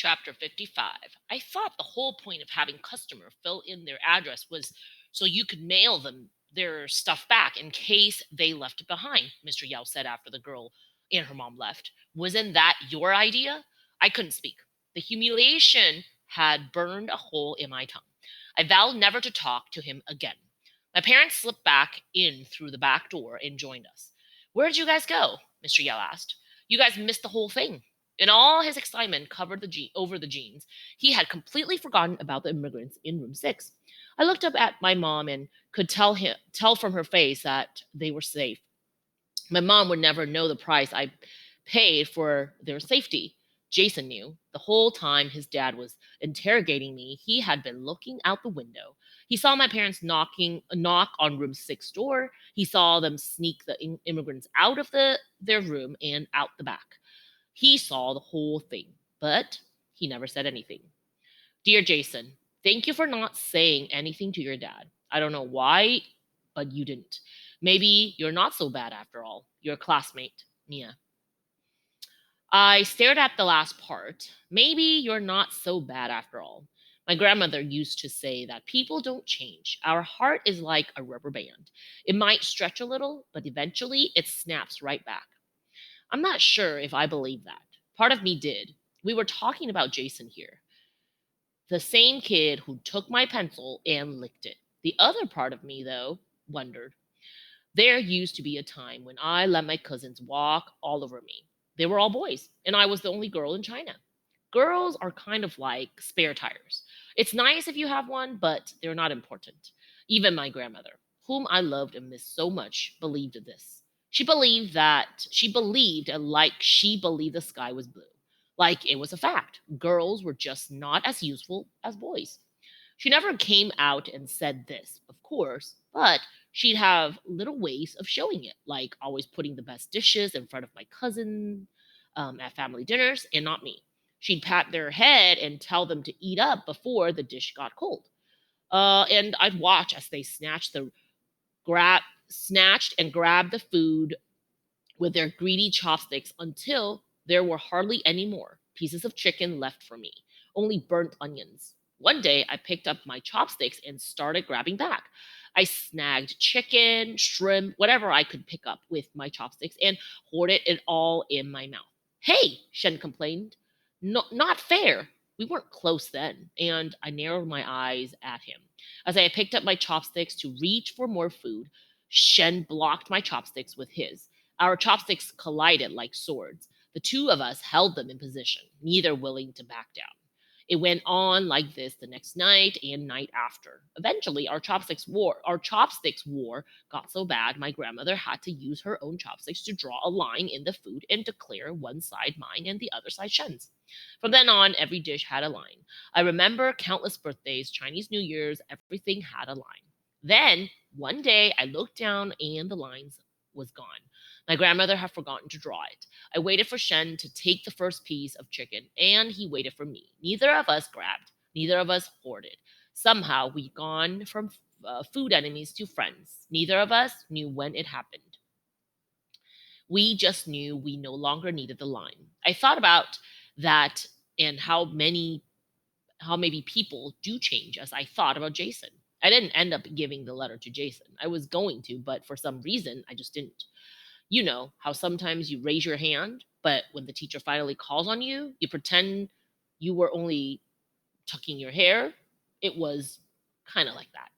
Chapter 55. I thought the whole point of having customer fill in their address was so you could mail them their stuff back in case they left it behind, Mr. Yao said after the girl and her mom left. Wasn't that your idea? I couldn't speak. The humiliation had burned a hole in my tongue. I vowed never to talk to him again. My parents slipped back in through the back door and joined us. Where'd you guys go? Mr. Yao asked. You guys missed the whole thing. In all his excitement covered over the jeans, he had completely forgotten about the immigrants in room 6. I looked up at my mom and could tell from her face that they were safe. My mom would never know the price I paid for their safety. Jason knew. The whole time his dad was interrogating me, he had been looking out the window. He saw my parents knock on room 6 door. He saw them sneak the immigrants out of their room and out the back. He saw the whole thing, but he never said anything. Dear Jason, thank you for not saying anything to your dad. I don't know why, but you didn't. Maybe you're not so bad after all. Your classmate, Mia. I stared at the last part. Maybe you're not so bad after all. My grandmother used to say that people don't change. Our heart is like a rubber band. It might stretch a little, but eventually it snaps right back. I'm not sure if I believe that. Part of me did. We were talking about Jason here. The same kid who took my pencil and licked it. The other part of me, though, wondered. There used to be a time when I let my cousins walk all over me. They were all boys, and I was the only girl in China. Girls are kind of like spare tires. It's nice if you have one, but they're not important. Even my grandmother, whom I loved and missed so much, believed this. She believed like she believed the sky was blue. Like it was a fact. Girls were just not as useful as boys. She never came out and said this, of course, but she'd have little ways of showing it, like always putting the best dishes in front of my cousin at family dinners and not me. She'd pat their head and tell them to eat up before the dish got cold. And I'd watch as they snatched and grabbed the food with their greedy chopsticks until there were hardly any more pieces of chicken left for me, only burnt onions. One day, I picked up my chopsticks and started grabbing back. I snagged chicken, shrimp, whatever I could pick up with my chopsticks and hoarded it all in my mouth. Hey, Shen complained. No, not fair. We weren't close then, and I narrowed my eyes at him. As I picked up my chopsticks to reach for more food, Shen blocked my chopsticks with his. Our chopsticks collided like swords. The two of us held them in position, neither willing to back down. It went on like this the next night and night after. Eventually, our chopsticks war got so bad my grandmother had to use her own chopsticks to draw a line in the food and declare one side mine and the other side Shen's. From then on, every dish had a line. I remember countless birthdays, Chinese New Year's, everything had a line. Then, one day, I looked down and the lines was gone. My grandmother had forgotten to draw it. I waited for Shen to take the first piece of chicken, and he waited for me. Neither of us grabbed, neither of us hoarded. Somehow we'd gone from food enemies to friends. Neither of us knew when it happened. We just knew we no longer needed the line. I thought about that and how maybe people do change as I thought about Jason. I didn't end up giving the letter to Jason. I was going to, but for some reason I just didn't. You know how sometimes you raise your hand, but when the teacher finally calls on you, you pretend you were only tucking your hair? It was kind of like that.